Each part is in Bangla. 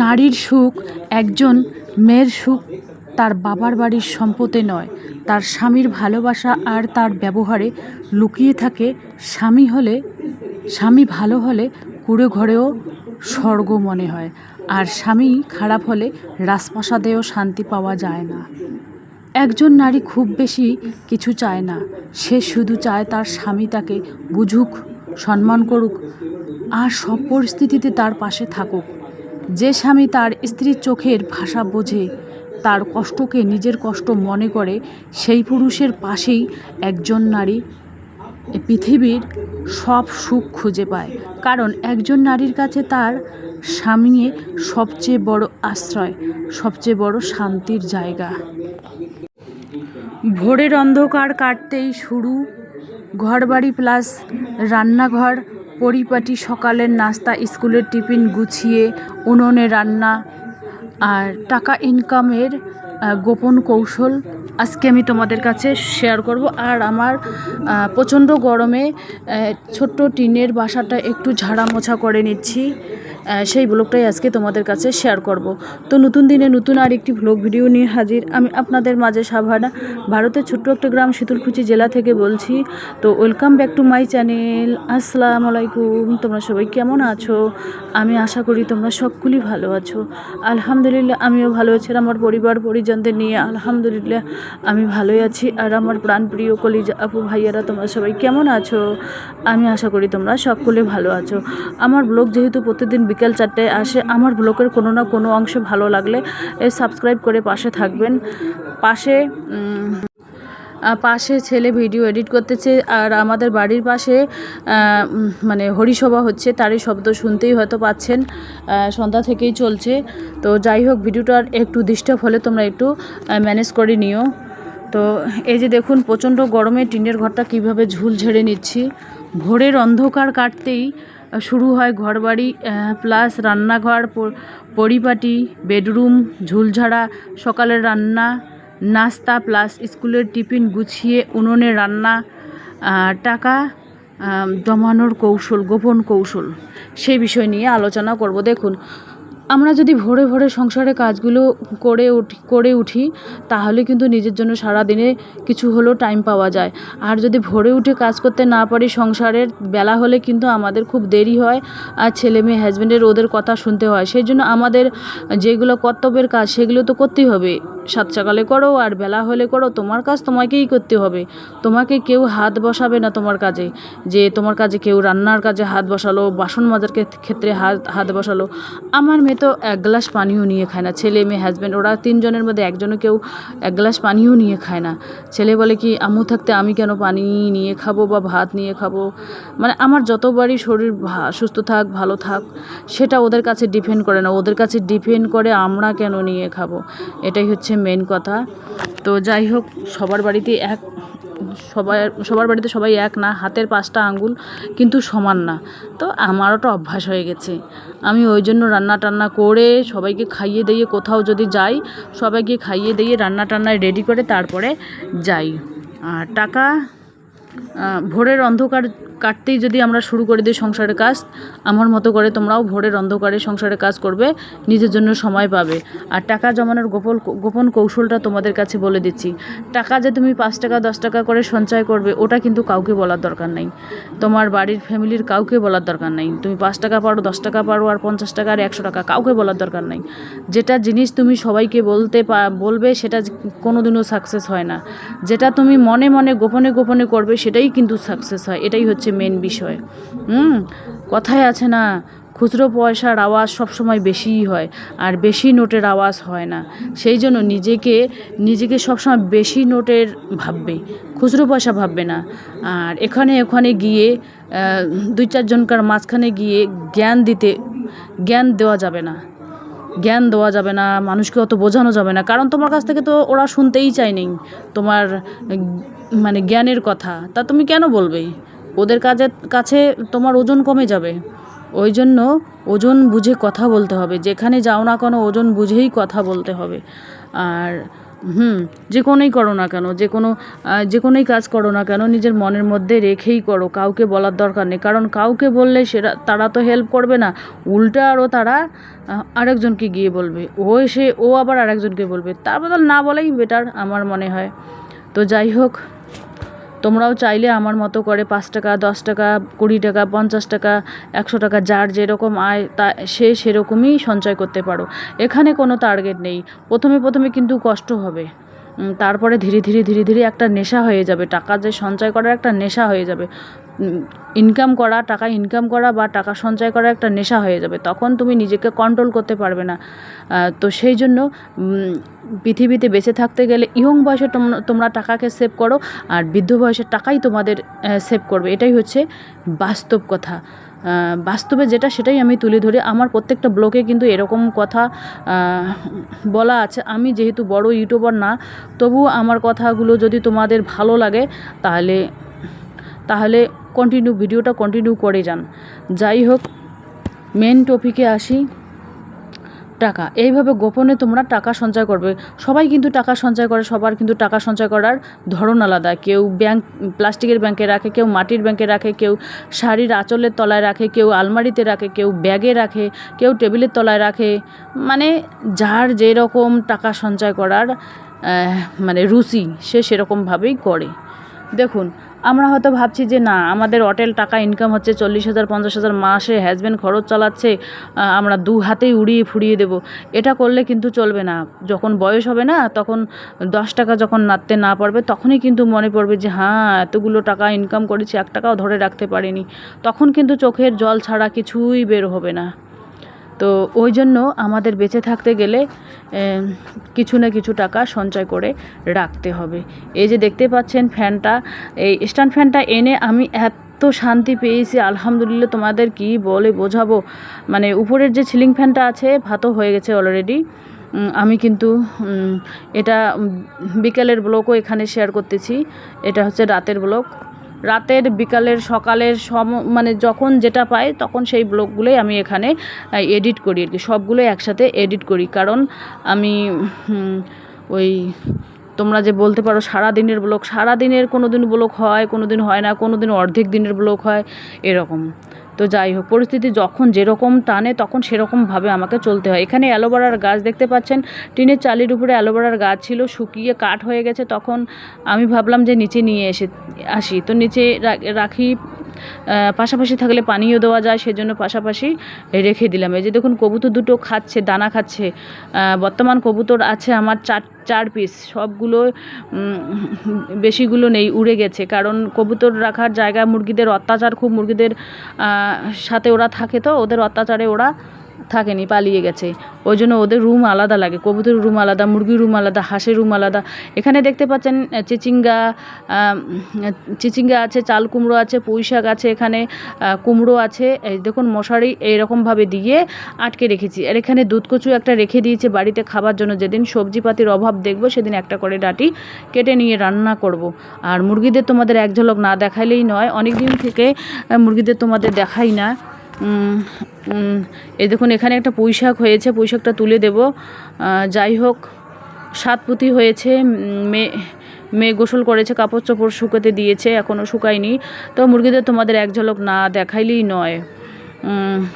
নারীর সুখ একজন মেয়ের সুখ তার বাবার বাড়ির সম্পত্তি নয়, তার স্বামীর ভালোবাসা আর তার ব্যবহারে লুকিয়ে থাকে। স্বামী ভালো হলে কুঁড়ে ঘরেও স্বর্গ মনে হয়, আর স্বামী খারাপ হলে রাজপ্রাসাদেও শান্তি পাওয়া যায় না। একজন নারী খুব বেশি কিছু চায় না, সে শুধু চায় তার স্বামী তাকে বুঝুক, সম্মান করুক আর সব পরিস্থিতিতে তার পাশে থাকুক। যে স্বামী তার স্ত্রীর চোখের ভাষা বোঝে, তার কষ্টকে নিজের কষ্ট মনে করে, সেই পুরুষের পাশেই একজন নারী পৃথিবীর সব সুখ খুঁজে পায়। কারণ একজন নারীর কাছে তার স্বামী সবচেয়ে বড় আশ্রয়, সবচেয়ে বড় শান্তির জায়গা। ভোরের অন্ধকার কাটতেই শুরু ঘরবাড়ি প্লাস রান্নাঘর, পরিপাটি সকালের নাস্তা, স্কুলের টিফিন গুছিয়ে উনুনে রান্না আর টাকা ইনকামের গোপন কৌশল আজকে আমি তোমাদের কাছে শেয়ার করব। আর আমার প্রচণ্ড গরমে ছোট্ট টিনের বাসাটা একটু ঝাড়া মোছা করে নিচ্ছি, সেই ব্লগটাই আজকে তোমাদের কাছে শেয়ার করব। তো নতুন দিনে নতুন আর একটি ব্লগ ভিডিও নিয়ে হাজির আমি আপনাদের মাঝে। সাভানা, ভারতের ছোট্ট একটা গ্রাম শীতলকুচি জেলা থেকে বলছি। তো welcome back to my channel. আসসালামু আলাইকুম। তোমরা সবাই কেমন আছো? আমি আশা করি তোমরা সকলেই ভালো আছো। আলহামদুলিল্লাহ আমিও ভালো আছি, আমার পরিবার পরিজনদের নিয়ে আলহামদুলিল্লাহ আমি ভালোই আছি। আর আমার প্রাণপ্রিয় কলিজা আপু ভাইয়ারা তোমরা সবাই কেমন আছো? আমি আশা করি তোমরা সকলে ভালো আছো। আমার ব্লগ যেহেতু প্রতিদিন বিকেল 4টায় আসে, আমার ব্লগের কোনো না কোনো অংশ ভালো লাগলে সাবস্ক্রাইব করে পাশে থাকবেন। পাশে ছেলে ভিডিও এডিট করতেছে, আর আমাদের বাড়ির পাশে মানে হরিসভা হচ্ছে, তারই শব্দ শুনতেই হয়তো পাচ্ছেন। সন্ধ্যা থেকেই চলছে। তো যাই হোক, ভিডিওটার একটু ডিস্টার্ব হলে তোমরা একটু ম্যানেজ করে নিও। তো এই যে দেখুন, প্রচণ্ড গরমে টিনের ঘরটা কিভাবে ঝুল ঝেড়ে নিচ্ছি। ভোরের অন্ধকার কাটতেই শুরু হয় ঘরবাড়ি প্লাস রান্নাঘর, পরিপাটি, বেডরুম, ঝুলঝাড়া, সকালের রান্না, নাস্তা প্লাস স্কুলের টিফিন গুছিয়ে উনুনে রান্না, টাকা জমানোর কৌশল, গোপন কৌশল, সেই বিষয় নিয়ে আলোচনা করব। দেখুন, আমরা যদি ভোরে ভোরে সংসারের কাজগুলো করে উঠি তাহলে কিন্তু নিজের জন্য সারাদিনে কিছু হলেও টাইম পাওয়া যায়। আর যদি ভোরে উঠে কাজ করতে না পারি, সংসারের বেলা হলে কিন্তু আমাদের খুব দেরি হয়, আর ছেলে মেয়ে হাজব্যান্ডের ওদের কথা শুনতে হয়। সেই জন্য আমাদের যেগুলো কর্তব্যের কাজ সেগুলো তো করতেই হবে। সাত সকালে করো আর বেলা হলে করো, তোমার কাজ তোমাকেই করতে হবে। তোমাকে কেউ হাত বসাবে না তোমার কাজে, যে তোমার কাজে কেউ রান্নার কাজে হাত বসালো, বাসন মাজার ক্ষেত্রে হাত বসালো। আমার মেয়ে তো এক গ্লাস পানিও নিয়ে খায় না। ছেলে মেয়ে হাজব্যান্ড ওরা তিনজনের মধ্যে একজনও কেউ এক গ্লাস পানিও নিয়ে খায় না। ছেলে বলে কি, আম্মু থাকতে আমি কেন পানি নিয়ে খাবো বা ভাত নিয়ে খাবো? মানে আমার যতবারই শরীর সুস্থ থাক, ভালো থাক, সেটা ওদের কাছে ডিপেন্ড করে না, ওদের কাছে ডিপেন্ড করে আমরা কেন নিয়ে খাবো। এটাই হচ্ছে মেন কথা। তো যাই হোক, সবার বাড়িতে সবাই এক না, হাতের 5টা আঙ্গুল কিন্তু সমান না। তো আমারও তো অভ্যাস হয়ে গেছে। আমি ওই জন্য রান্না টান্না করে সবাইকে খাইয়ে দিয়ে, কোথাও যদি যাই সবাইকে খাইয়ে দিয়ে রান্না টান্নায় রেডি করে তারপরে যাই। আর টাকা ভোরের অন্ধকার কাটতেই যদি আমরা শুরু করে দিই সংসারের কাজ, আমার মতো করে তোমরাও ভোরের অন্ধকারে সংসারের কাজ করবে, নিজের জন্য সময় পাবে। আর টাকা জমানোর গোপন কৌশলটা তোমাদের কাছে বলে দিচ্ছি। টাকা যে তুমি 5 টাকা 10 টাকা করে সঞ্চয় করবে, ওটা কিন্তু কাউকে বলার দরকার নেই। তোমার বাড়ির ফ্যামিলির কাউকে বলার দরকার নেই। তুমি 5 টাকা পারো, 10 টাকা পারো, আর 50 টাকা আর 100 টাকা, কাউকে বলার দরকার নেই। যেটা জিনিস তুমি সবাইকে বলবে সেটা কোনোদিনও সাকসেস হয় না। যেটা তুমি মনে মনে গোপনে করবে সেটাই কিন্তু সাকসেস হয়। এটাই হচ্ছে মেন বিষয়। কথায় আছে না, খুচরো পয়সার আওয়াজ সবসময় বেশিই হয়, আর বেশি নোটের আওয়াজ হয় না। সেই জন্য নিজেকে সবসময় বেশি নোটের ভাববে, খুচরো পয়সা ভাববে না। আর ওখানে গিয়ে 2-4 জনকার মাঝখানে গিয়ে জ্ঞান দেওয়া যাবে না, মানুষকে অত বোঝানো যাবে না। কারণ তোমার কাছ থেকে তো ওরা শুনতেই চায়নি তোমার মানে জ্ঞানের কথা। তা তুমি কেন বলবে? ওদের কাছে তোমার ওজন কমে যাবে। ওই জন্য ওজন বুঝে কথা বলতে হবে। যেখানে যাও না কেন ওজন বুঝেই কথা বলতে হবে। আর যে কোনোই করো না কেন, যে কোনোই কাজ করো না কেন নিজের মনের মধ্যে রেখেই করো, কাউকে বলার দরকার নেই। কারণ কাউকে বললে তারা তো হেল্প করবে না, উল্টা আরও তারা আরেকজনকে গিয়ে বলবে, ও আবার আরেকজনকে বলবে, তার বদল না বলাই বেটার আমার মনে হয়। তো যাই হোক, তোমরাও চাইলে আমার মতো করে 5 টাকা, 10 টাকা, 20 টাকা, 50 টাকা, 100 টাকা, যার যেরকম আয় তা সেরকমই সঞ্চয় করতে পারো। এখানে কোনো টার্গেট নেই। প্রথমে কিন্তু কষ্ট হবে, তারপরে ধীরে ধীরে একটা নেশা হয়ে যাবে। টাকা যে সঞ্চয় করার একটা নেশা হয়ে যাবে, টাকা ইনকাম করা বা টাকা সঞ্চয় করা একটা নেশা হয়ে যাবে, তখন তুমি নিজেকে কন্ট্রোল করতে পারবে না। তো সেই জন্য পৃথিবীতে বেঁচে থাকতে গেলে ইয়ং বয়সে তোমরা টাকাকে সেভ করো, আর বৃদ্ধ বয়সের টাকাই তোমাদের সেভ করবে। এটাই হচ্ছে বাস্তব কথা। বাস্তবে যেটা সেটাই আমি তুলে ধরি। আমার প্রত্যেকটা ব্লগে কিন্তু এরকম কথা বলা আছে। আমি যেহেতু বড় ইউটিউবার না, তবুও আমার কথাগুলো যদি তোমাদের ভালো লাগে তাহলে ভিডিওটা কন্টিনিউ করে যান। যাই হোক, মেন টপিকে আসি। টাকা এইভাবে গোপনে তোমরা টাকা সঞ্চয় করবে। সবাই কিন্তু টাকা সঞ্চয় করে, সবার কিন্তু টাকা সঞ্চয় করার ধরন আলাদা। কেউ প্লাস্টিকের ব্যাংকে রাখে, কেউ মাটির ব্যাংকে রাখে, কেউ শাড়ির আঁচলের তলায় রাখে, কেউ আলমারিতে রাখে, কেউ ব্যাগে রাখে, কেউ টেবিলের তলায় রাখে। মানে যার যেরকম টাকা সঞ্চয় করার রুচি, সে সেরকমভাবেই করে। দেখুন, আমরা হয়তো ভাবছি যে না, আমাদের অটেল টাকা ইনকাম হচ্ছে 40,000 50,000 মাসে, হাজব্যান্ড খরচ চালাচ্ছে, আমরা 2 হাতেই উড়িয়ে ফুরিয়ে দেব। এটা করলে কিন্তু চলবে না। যখন বয়স হবে না, তখন 10 টাকা যখন নাড়তে না পারবে, তখনই কিন্তু মনে পড়বে যে হ্যাঁ, এতগুলো টাকা ইনকাম করেছি, 1 টাকাও ধরে রাখতে পারিনি। তখন কিন্তু চোখের জল ছাড়া কিছুই বের হবে না। তো ওই জন্য আমাদের বেঁচে থাকতে গেলে কিছু না কিছু টাকা সঞ্চয় করে রাখতে হবে। এই যে দেখতে পাচ্ছেন ফ্যানটা, এই স্ট্যান্ড ফ্যানটা এনে আমি এত শান্তি পেয়েছি, আলহামদুলিল্লাহ। তোমাদের কি বলে বোঝাবো। উপরের যে সিলিং ফ্যানটা আছে, ভাতও হয়ে গেছে অলরেডি। আমি কিন্তু এটা বিকালের ব্লগও এখানে শেয়ার করতেছি। এটা হচ্ছে রাতের ব্লগ। রাতের, বিকালের, সকালের যখন যেটা পাই তখন সেই ব্লগগুলোই আমি এখানে এডিট করি আর কি। সবগুলোই একসাথে এডিট করি, কারণ আমি তোমরা যে বলতে পারো সারাদিনের ব্লগ, সারাদিনের কোনো দিন ব্লগ হয়, কোনো দিন হয় না, কোনো দিন অর্ধেক দিনের ব্লগ হয়, এরকম। তো যাই হোক, পরিস্থিতি যখন যেরকম টানে তখন সেরকমভাবে আমাকে চলতে হয়। এখানে অ্যালোভেরার গাছ দেখতে পাচ্ছেন, টিনের চালির উপরে অ্যালোভেরার গাছ ছিল, শুকিয়ে কাঠ হয়ে গেছে। তখন আমি ভাবলাম যে নিচে নিয়ে আসি। তো নিচে রাখি, পাশাপাশি থাকলে পানিও দেওয়া যায়, সেজন্য পাশাপাশি রেখে দিলাম। এই যে দেখুন, কবুতর দুটো খাচ্ছে, দানা খাচ্ছে। বর্তমান কবুতর আছে আমার 4 পিস। সবগুলো, বেশিগুলো নেই, উড়ে গেছে। কারণ কবুতর রাখার জায়গা, মুরগিদের অত্যাচার খুব, মুরগিদের সাথে ওরা থাকে, তো ওদের অত্যাচারে ওরা থাকেনি, পালিয়ে গেছে। ওই জন্য ওদের রুম আলাদা লাগে, কবুতরের রুম আলাদা, মুরগির রুম আলাদা, হাঁসের রুম আলাদা। এখানে দেখতে পাচ্ছেন চিচিঙ্গা আছে, চাল কুমড়ো আছে, পুঁই শাক আছে, এখানে কুমড়ো আছে। এই দেখুন, মশারি এইরকমভাবে দিয়ে আটকে রেখেছি। আর এখানে দুধ কচু একটা রেখে দিয়েছে বাড়িতে খাবার জন্য। যেদিন সবজিপাতির অভাব দেখব, সেদিন একটা করে ডাঁটি কেটে নিয়ে রান্না করব। আর মুরগিদের তোমাদের এক ঝলক না দেখাইলেই নয়, অনেক দিন থেকে মুরগিদের তোমাদের দেখাই না। এই দেখুন, এখানে একটা পুঁই শাক হয়েছে, পুঁই শাকটা তুলে দেব। যাই হোক, 7 পুঁতি হয়েছে। মেয়ে গোসল করেছে, কাপড় চোপড় শুকাতে দিয়েছে, এখনও শুকায়নি। তো মুরগিদের তোমাদের এক ঝলক না দেখাইলেই নয়।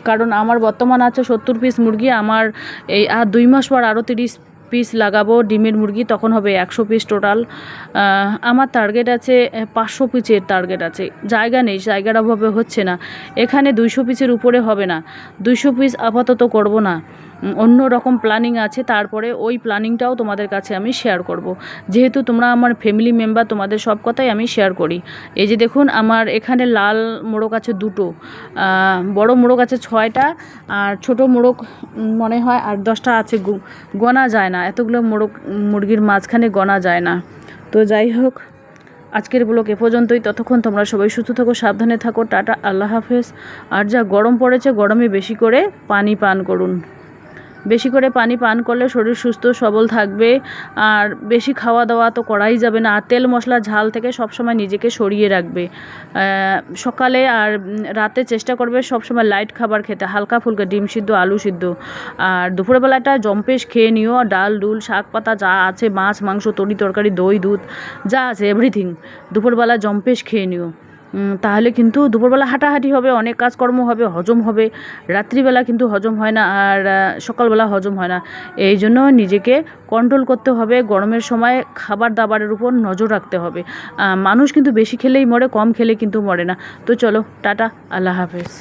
কারণ আমার বর্তমান আছে 70 পিস মুরগি। আমার এই আর 2 মাস পর আরও 30 পিস লাগাবো ডিমের মুরগি, তখন হবে 100 পিস টোটাল। আমার টার্গেট আছে 500 পিসের টার্গেট আছে। জায়গা নেই, জায়গার অভাবে হচ্ছে না। এখানে 200 পিসের উপরে হবে না, 200 পিস আপাতত করব না, অন্য রকম প্ল্যানিং আছে। তারপরে ওই প্ল্যানিংটাও তোমাদের কাছে আমি শেয়ার করব। যেহেতু তোমরা আমার ফ্যামিলি মেম্বার, তোমাদের সব কথাই আমি শেয়ার করি। এই যে দেখুন, আমার এখানে লাল মোরগ আছে 2টো, বড় মোরগ আছে 6টা, আর ছোট মোরগ মনে হয় 8-10টা আছে। গোনা যায় না, এতগুলো মুরগির মাঝখানে গোনা যায় না। তো যাই হোক, আজকের ব্লগ এ পর্যন্তই। ততক্ষণ তোমরা সবাই সুস্থ থাকো, সাবধানে থাকো। টাটা, আল্লাহ হাফেজ। আর যা গরম পড়েছে, গরমে বেশি করে পানি পান করুন। বেশি করে পানি পান করলে শরীর সুস্থ সবল থাকবে। আর বেশি খাওয়া দাওয়া তো করাই যাবে না, আর তেল মশলা ঝাল থেকে সবসময় নিজেকে সরিয়ে রাখবে। সকালে আর রাতে চেষ্টা করবে সবসময় লাইট খাবার খেতে, হালকা ফুলকা ডিম সিদ্ধ, আলু সিদ্ধ। আর দুপুরবেলাটা জম্পেশ খেয়ে নিও, ডাল ডুল শাক পাতা যা আছে, মাছ মাংস তরি তরকারি দই দুধ যা আছে এভরিথিং দুপুরবেলা জম্পেশ খেয়ে নিও। তাহলে কিন্তু দুপুরবেলা হাঁটাহাঁটি হবে, অনেক কাজকর্ম হবে, হজম হবে। রাত্রিবেলা কিন্তু হজম হয় না, আর সকালবেলা হজম হয় না। এই জন্য নিজেকে কন্ট্রোল করতে হবে। গরমের সময় খাবার দাবারের উপর নজর রাখতে হবে। মানুষ কিন্তু বেশি খেলেই মরে, কম খেলে কিন্তু মরে না। তো চলো টাটা, আল্লাহ হাফেজ।